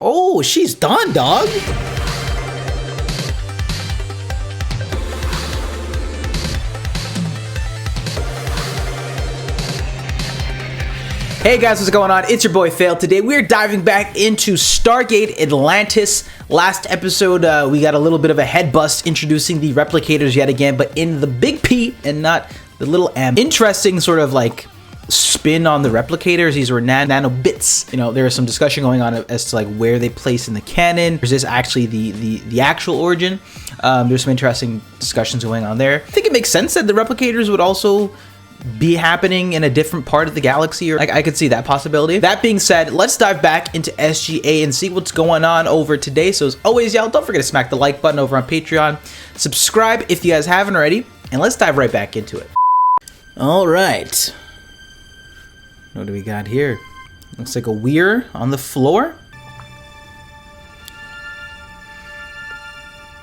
Oh, she's done, dog. Hey guys, what's going on? It's your boy Fail. Today we're diving back into Stargate Atlantis. Last episode, we got a little bit of a head bust introducing the replicators yet again, but in the big P and not the little M. Interesting sort of like spin on the replicators. These were nano bits. You know, there was some discussion going on as to like where they place in the canon. Is this actually the actual origin? There's some interesting discussions going on there. I think it makes sense that the replicators would also be happening in a different part of the galaxy, or like I could see that possibility. That being said, let's dive back into SGA and see what's going on over today. So as always, y'all, don't forget to smack the like button over on Patreon. Subscribe if you guys haven't already, and let's dive right back into it. All right. What do we got here? Looks like a Weir on the floor.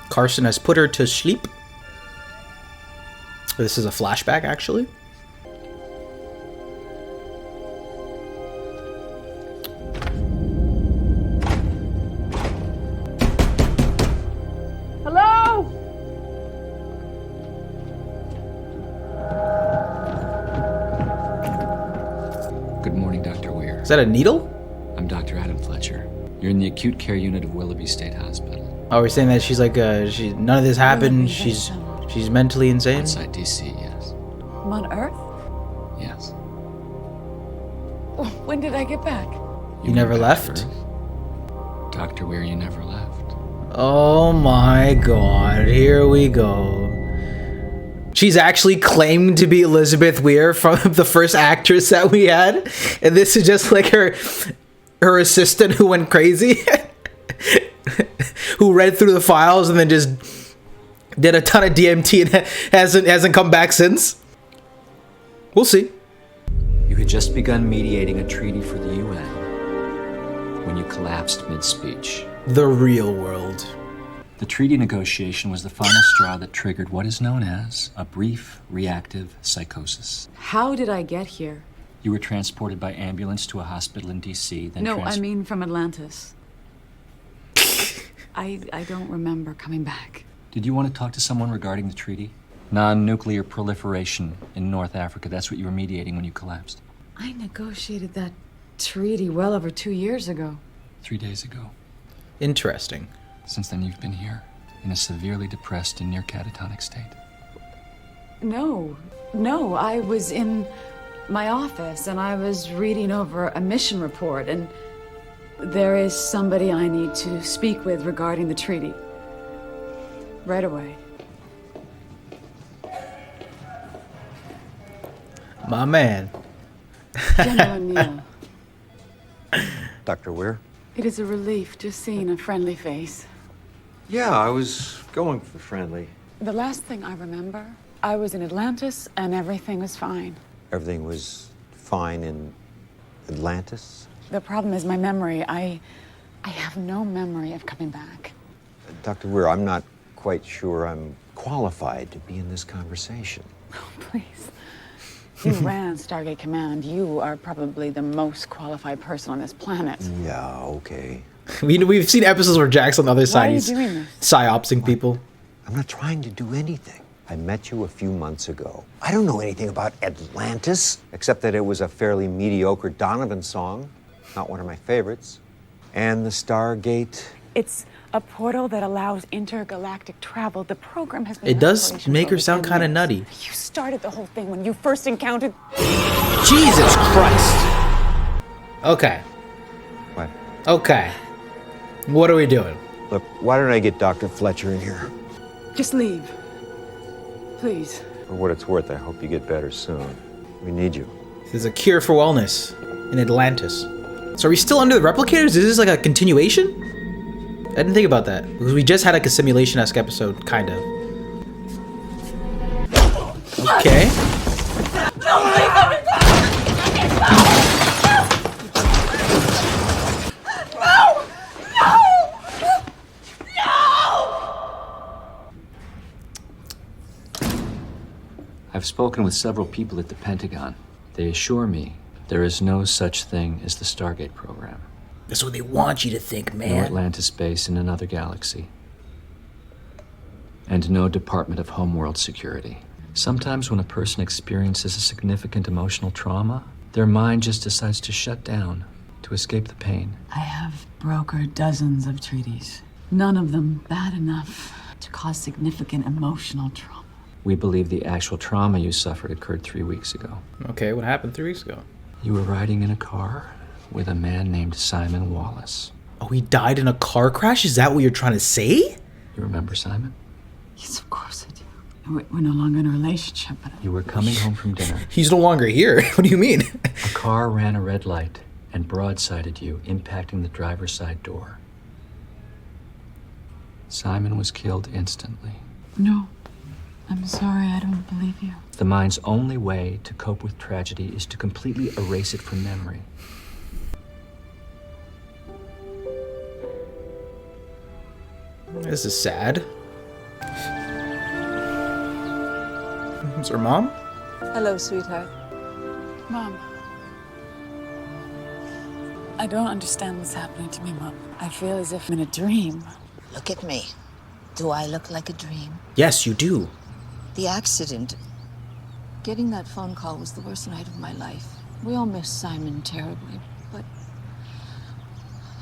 Carson has put her to sleep. This is a flashback, actually. Good morning, Dr. Weir. Is that a needle? I'm Dr. Adam Fletcher. You're in the acute care unit of Willoughby State Hospital. Oh, we're saying that she's like, none of this happened. She's mentally insane. Outside DC, yes. I'm on Earth? Yes. When did I get back? You never left? Dr. Weir, you never left. Oh my god, here we go. She's actually claimed to be Elizabeth Weir from the first actress that we had. And this is just like her assistant who went crazy. Who read through the files and then just did a ton of DMT and hasn't come back since. We'll see. You had just begun mediating a treaty for the UN when you collapsed mid-speech. The real world. The treaty negotiation was the final straw that triggered what is known as a brief reactive psychosis. How did I get here? You were transported by ambulance to a hospital in DC, then No, I mean from Atlantis. I don't remember coming back. Did you want to talk to someone regarding the treaty? Non-nuclear proliferation in North Africa. That's what you were mediating when you collapsed. I negotiated that treaty well over 2 years ago. 3 days ago. Interesting. Since then, you've been here, in a severely depressed and near catatonic state. No, I was in my office and I was reading over a mission report, and there is somebody I need to speak with regarding the treaty. Right away. My man. General O'Neill. Dr. Weir? It is a relief just seeing a friendly face. Yeah, I was going for friendly. The last thing I remember, I was in Atlantis and everything was fine. Everything was fine in Atlantis? The problem is my memory. I have no memory of coming back. Dr. Weir, I'm not quite sure I'm qualified to be in this conversation. Oh, please. You ran Stargate Command. You are probably the most qualified person on this planet. Yeah, okay. We've seen episodes where Jack's on the other side. Why are you He's doing this? psyopsing people. I'm not trying to do anything. I met you a few months ago. I don't know anything about Atlantis, except that it was a fairly mediocre Donovan song, not one of my favorites. And the Stargate. It's a portal that allows intergalactic travel. The program has been It in does operation make for her over sound 10 kind of years. nutty. You started the whole thing when you first encountered... Jesus Christ. Okay. What? Okay. What are we doing? Look, why don't I get Dr. Fletcher in here? Just leave. Please. For what it's worth, I hope you get better soon. We need you. There's a cure for wellness in Atlantis. So are we still under the replicators? Is this like a continuation? I didn't think about that. Because we just had like a simulation-esque episode, kind of. Okay. I've spoken with several people at the Pentagon. They assure me there is no such thing as the Stargate program. That's what they want you to think, No man. Atlantis base in another galaxy. And no Department of Homeworld Security. Sometimes when a person experiences a significant emotional trauma, their mind just decides to shut down to escape the pain. I have brokered dozens of treaties. None of them bad enough to cause significant emotional trauma. We believe the actual trauma you suffered occurred 3 weeks ago. Okay, what happened 3 weeks ago? You were riding in a car with a man named Simon Wallace. Oh, he died in a car crash? Is that what you're trying to say? You remember Simon? Yes, of course I do. We're no longer in a relationship, but You were coming home from dinner. He's no longer here. What do you mean? A car ran a red light and broadsided you, impacting the driver's side door. Simon was killed instantly. no. I'm sorry, I don't believe you. The mind's only way to cope with tragedy is to completely erase it from memory. This is sad. Is her mom? Hello, sweetheart. Mom. I don't understand what's happening to me, Mom. I feel as if I'm in a dream. Look at me. Do I look like a dream? Yes, you do. The accident. Getting that phone call was the worst night of my life. We all miss Simon terribly, but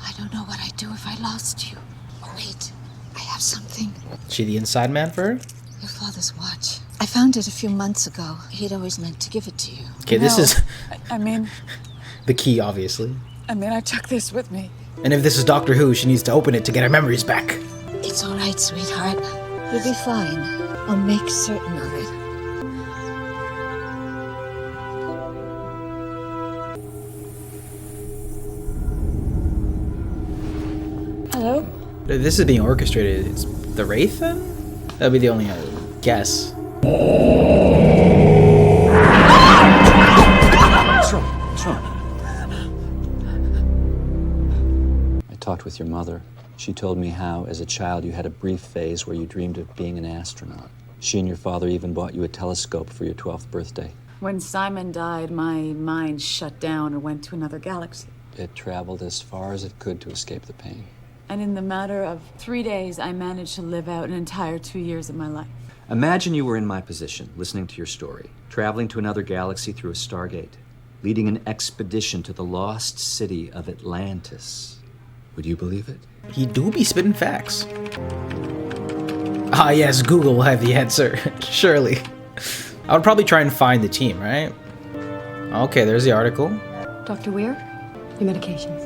I don't know what I'd do if I lost you. Oh, wait. I have something. Is she the inside man for her? Your father's watch. I found it a few months ago. He'd always meant to give it to you. Okay, this No. is I mean, the key, obviously. I took this with me. And if this is Doctor Who, she needs to open it to get her memories back. It's all right, sweetheart. You'll be fine. I'll make certain of it. Hello? This is being orchestrated. It's the Wraith, then? That'd be the only guess. What's wrong? What's wrong? I talked with your mother. She told me how, as a child, you had a brief phase where you dreamed of being an astronaut. She and your father even bought you a telescope for your 12th birthday. When Simon died, my mind shut down and went to another galaxy. It traveled as far as it could to escape the pain. And in the matter of 3 days, I managed to live out an entire 2 years of my life. Imagine you were in my position, listening to your story, traveling to another galaxy through a Stargate, leading an expedition to the lost city of Atlantis. Would you believe it? He do be spitting facts. Ah, yes, Google will have the answer. Surely. I would probably try and find the team, right? Okay, there's the article. Dr. Weir, your medications.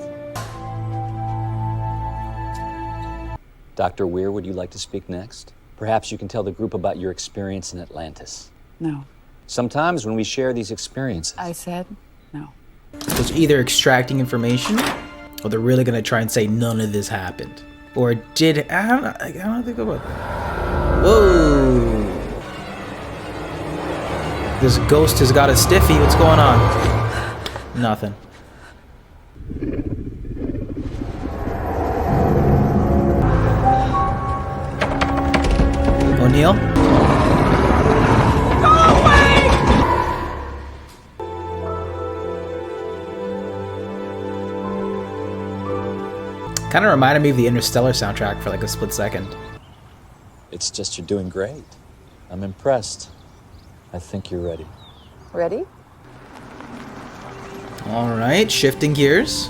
Dr. Weir, would you like to speak next? Perhaps you can tell the group about your experience in Atlantis. No. Sometimes when we share these experiences, I said no. So it's either extracting information, or they're really gonna try and say none of this happened. Or did I don't think about that. Whoa. This ghost has got a stiffy. What's going on? Nothing. O'Neill? Kind of reminded me of the Interstellar soundtrack for like a split second. it's just you're doing great. I'm impressed. I think you're ready. Ready? All right, shifting gears.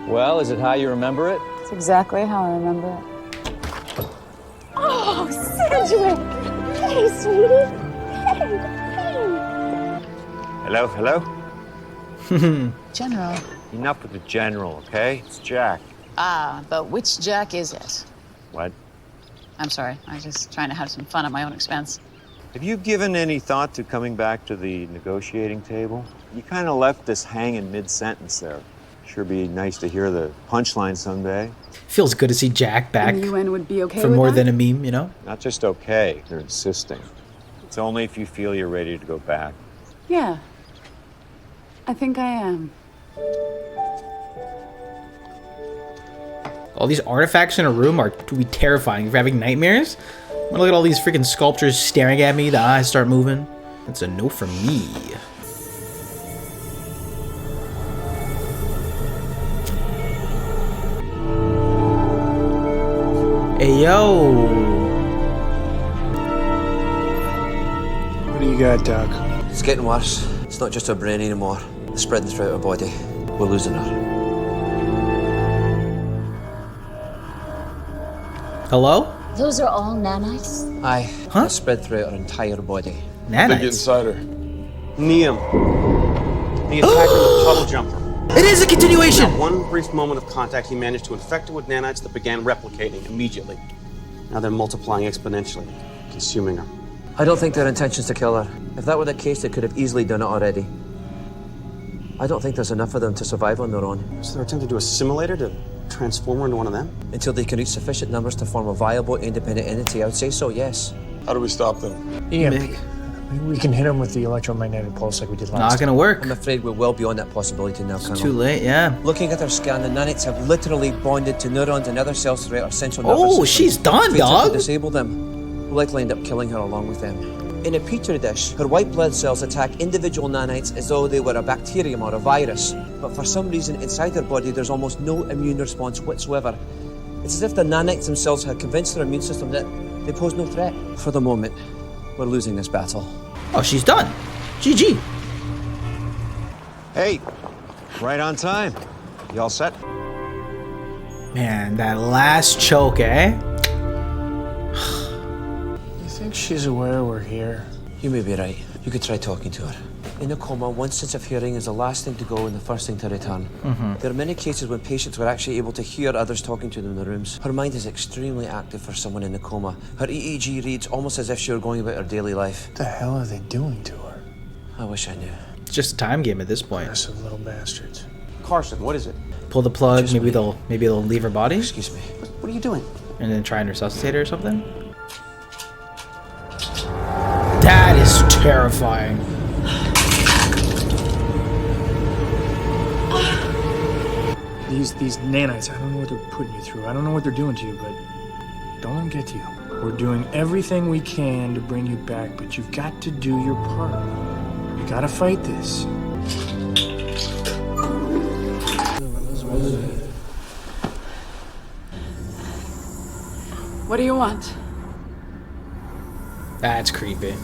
Well, is it how you remember it? It's exactly how I remember it. Oh, Sedgwick! Hey, sweetie! Hello, hello? General. Enough with the general, okay? It's Jack. Ah, but which Jack is it? What? I'm sorry. I was just trying to have some fun at my own expense. Have you given any thought to coming back to the negotiating table? You kind of left us hanging mid-sentence there. Sure be nice to hear the punchline someday. Feels good to see Jack back And the UN would be okay for with more that? than a meme, you know? Not just okay, they're insisting. It's only if you feel you're ready to go back. Yeah. I think I am. All these artifacts in a room are to be terrifying. If you're having nightmares, I'm gonna look at all these freaking sculptures staring at me, the eyes start moving. That's a no from me. Hey, yo. What do you got, Doc? It's getting worse. It's not just her brain anymore. It's spreading throughout her body. We're losing her. Hello? Those are all nanites? Aye. Huh? It's spread throughout her entire body. They get Nanites. inside her. Neum. The attacker, the puddle jumper. It is a continuation. Now, one brief moment of contact, he managed to infect her with nanites that began replicating immediately. Now they're multiplying exponentially, consuming her. I don't think their intention's to kill her. If that were the case, they could have easily done it already. I don't think there's enough of them to survive on their own. So they're attempting to assimilate her, to transform her into one of them? Until they can reach sufficient numbers to form a viable, independent entity, I would say so, yes. How do we stop them? EMP. Maybe we can hit him with the electromagnetic pulse like we did last Not gonna work. I'm afraid we're well beyond that possibility now, Colonel. Too late, yeah. Looking at her scan, the nanites have literally bonded to neurons and other cells throughout our central nervous system. Oh, she's done, If we attempt to dog. disable them, we'll likely end up killing her along with them. In a petri dish, her white blood cells attack individual nanites as though they were a bacterium or a virus. But for some reason, inside her body, there's almost no immune response whatsoever. It's as if the nanites themselves had convinced their immune system that they pose no threat. For the moment, we're losing this battle. Oh, she's done. GG. Hey, right on time. You all set? Man, that last choke, eh? You think she's aware we're here? You may be right. You could try talking to her. In a coma, one sense of hearing is the last thing to go and the first thing to return. There are many cases when patients were actually able to hear others talking to them in the rooms. Her mind is extremely active for someone in a coma. Her EEG reads almost as if she were going about her daily life. What the hell are they doing to her? I wish I knew. It's just a time game at this point. Aggressive little bastards. Carson, what is it? Pull the plug. Just Maybe me. they'll leave her body Excuse me. What are you doing? and then try and resuscitate her or something. That is terrifying. These nanites, I don't know what they're putting you through. I don't know what they're doing to you, but don't let them get to you. We're doing everything we can to bring you back, but you've got to do your part. You gotta fight this. What do you want? That's creepy.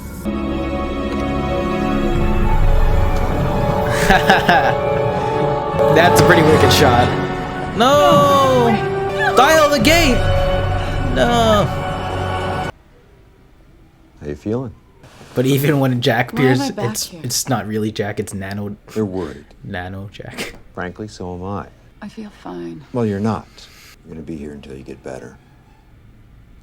That's a pretty wicked shot. No! Dial the gate! No! How you feeling? But even when Jack Why am appears, I back here? it's not really Jack, it's Nano You're worried. Jack. Frankly, so am I. I feel fine. Well, you're not. You're gonna be here until you get better.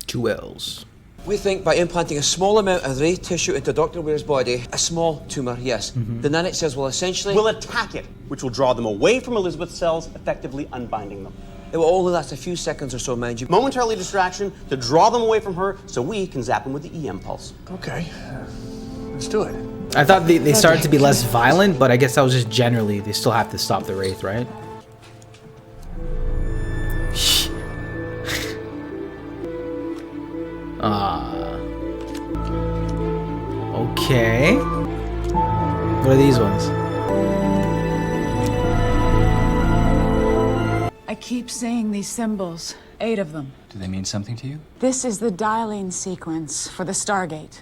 2 L's. We think by implanting a small amount of ray tissue into Dr. Weir's body, a small tumor, yes, the nanite cells will essentially... We'll attack it, which will draw them away from Elizabeth's cells, effectively unbinding them. It will only last a few seconds or so, mind you. Momentarily distraction to draw them away from her so we can zap them with the EM pulse. Okay, let's do it. I thought they started to be less violent, but I guess that was just generally, they still have to stop the Wraith, right? Okay. What are these ones? I keep seeing these symbols, 8 of them. Do they mean something to you? This is the dialing sequence for the Stargate.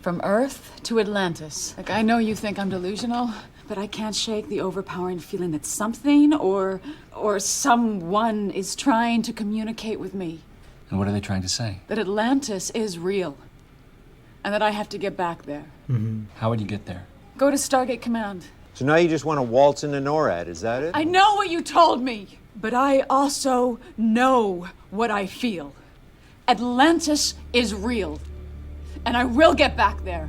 From Earth to Atlantis. Like, I know you think I'm delusional, but I can't shake the overpowering feeling that something or someone is trying to communicate with me. And what are they trying to say? That Atlantis is real. And that I have to get back there. How would you get there? Go to Stargate Command. So now you just want to waltz into NORAD, is that it? I know what you told me, but I also know what I feel. Atlantis is real. And I will get back there.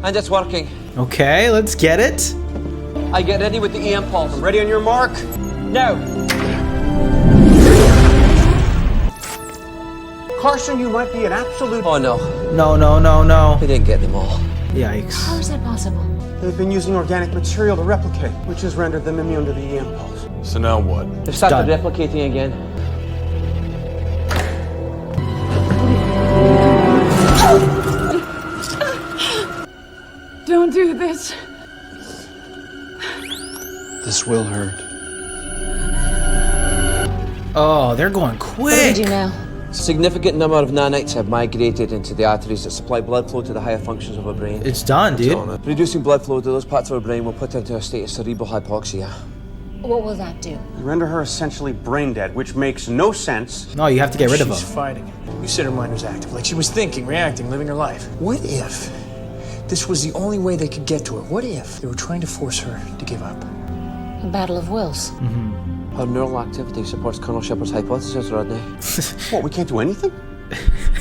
And it's working. Okay, let's get it. I get ready with the EM pulse. Ready on your mark? Now! Carson, you might be an absolute... Oh no, No. we didn't get them all. Yikes. How is that possible? They've been using organic material to replicate, which has rendered them immune to the EM pulse. So now what? They've started Done. replicating again. Don't do this. This will hurt. Oh, they're going What do we quick. do now? Significant number of nanites have migrated into the arteries that supply blood flow to the higher functions of our brain. It's done, dude. Reducing blood flow to those parts of our brain will put her into a state of cerebral hypoxia. What will that do? Render her essentially brain dead, which makes no sense. No, you have to get rid of She's him. fighting it. You said her mind was active, like she was thinking, reacting, living her life. What if this was the only way they could get to her? What if they were trying to force her to give up? A battle of wills. Her neural activity supports Colonel Shepard's hypothesis, Rodney. What, we can't do anything?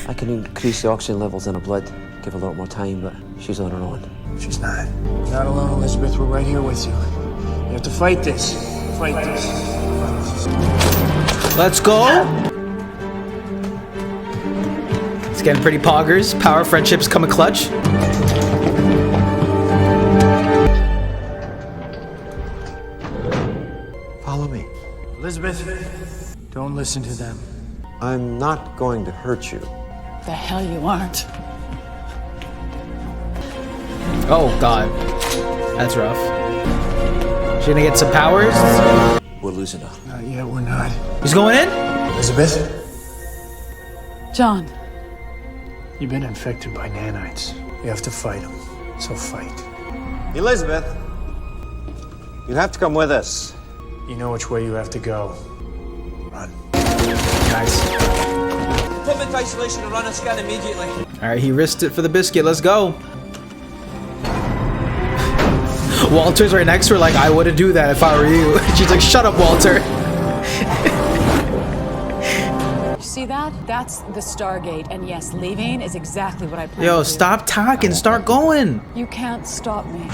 I can increase the oxygen levels in her blood, give her a little more time, but she's on her own. She's not. Not alone, Elizabeth. We're right here with you. You have to fight this. Fight this. Let's go. It's getting pretty poggers. Power friendships come a clutch. Follow me. Elizabeth, don't listen to them. I'm not going to hurt you. The hell you aren't. Oh, God. That's rough. She gonna get some powers? We're losing her. Not yet, we're not. He's going in? Elizabeth, John, you've been infected by nanites. You have to fight them. So fight. Elizabeth, you have to come with us. You know which way you have to go. Run. Nice. Put them into isolation and run a scan immediately. Alright, he risked it for the biscuit. Let's go. Walter's right next to her like, I wouldn't do that if I were you. She's like, shut up, Walter. see that? That's the Stargate, and yes, leaving is exactly what I plan Yo, to do. stop talking. Start going. You can't stop me.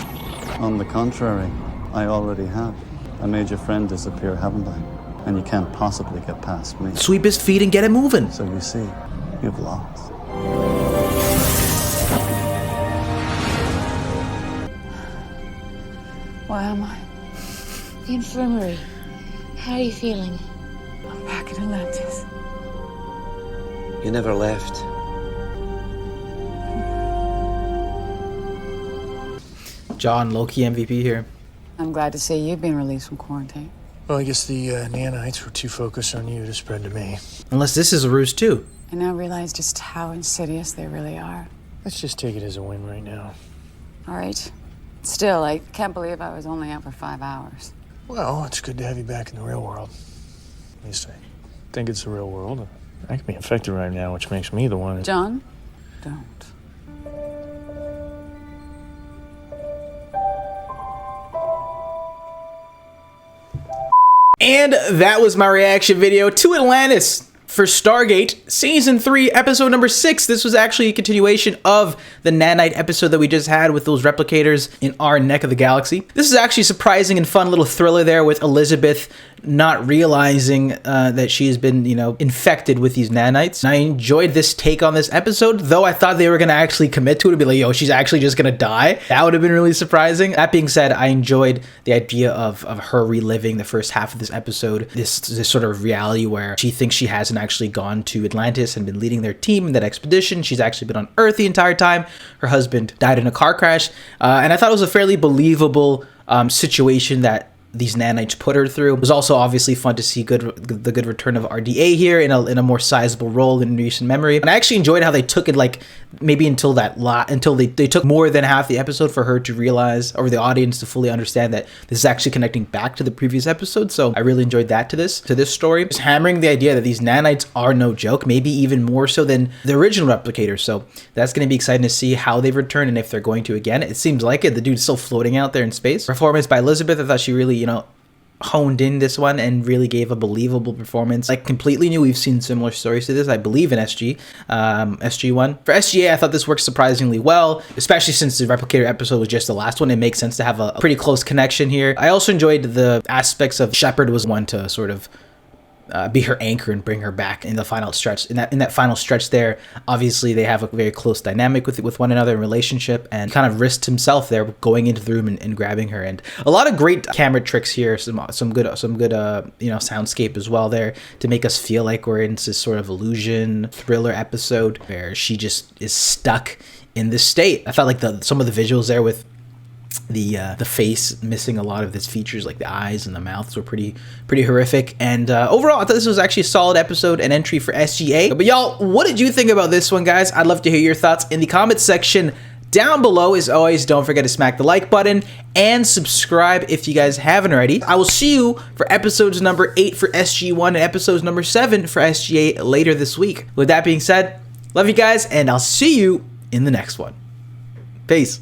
On the contrary, I already have. I made your friend disappear, haven't I? And you can't possibly get past me. Sweep his feet and get it moving. So you see, you've lost. Where am I? The infirmary. How are you feeling? I'm back in Atlantis. You never left. John, low-key MVP here. I'm glad to see you've been released from quarantine. Well, I guess the nanites were too focused on you to spread to me. Unless this is a ruse too. I now realize just how insidious they really are. Let's just take it as a win right now. All right. Still, I can't believe I was only out for 5 hours. Well, it's good to have you back in the real world. At least I think it's the real world. I could be infected right now, which makes me the one. John, don't. And that was my reaction video to Atlantis for Stargate Season 3, Episode number 6. This was actually a continuation of the nanite episode that we just had with those replicators in our neck of the galaxy. This is actually a surprising and fun little thriller there with Elizabeth not realizing that she has been, you know, infected with these nanites. And I enjoyed this take on this episode, though I thought they were going to actually commit to it and be like, yo, she's actually just going to die. That would have been really surprising. That being said, I enjoyed the idea of her reliving the first half of this episode, this sort of reality where she thinks she hasn't actually gone to Atlantis and been leading their team in that expedition. She's actually been on Earth the entire time. Her husband died in a car crash. And I thought it was a fairly believable situation that these nanites put her through. It was also obviously fun to see the good return of RDA here in a more sizable role in recent memory. And I actually enjoyed how they took it, like maybe until they took more than half the episode for her to realize, or the audience to fully understand that this is actually connecting back to the previous episode. So I really enjoyed that to this story. Just hammering the idea that these nanites are no joke, maybe even more so than the original replicators. So that's going to be exciting to see how they return and if they're going to again. It seems like it. The dude's still floating out there in space. Performance by Elizabeth, I thought she really, honed in this one and really gave a believable performance. Like completely new. We've seen similar stories to this, I believe, in SG1. For SGA, I thought this worked surprisingly well, especially since the replicator episode was just the last one. It makes sense to have a pretty close connection here. I also enjoyed the aspects of Shepard was one to sort of be her anchor and bring her back in the final stretch. In that final stretch there, obviously they have a very close dynamic with one another in relationship, and kind of risked himself there going into the room and grabbing her. And a lot of great camera tricks here, some good soundscape as well there to make us feel like we're in this sort of illusion thriller episode where she just is stuck in this state. I felt like some of the visuals there with The face missing a lot of its features, like the eyes and the mouths, were pretty horrific. And overall, I thought this was actually a solid episode and entry for SGA. But y'all, what did you think about this one, guys? I'd love to hear your thoughts in the comments section down below. As always, don't forget to smack the like button and subscribe if you guys haven't already. I will see you for episodes number 8 for SG1 and episodes number 7 for SG8 later this week. With that being said, love you guys, and I'll see you in the next one. Peace.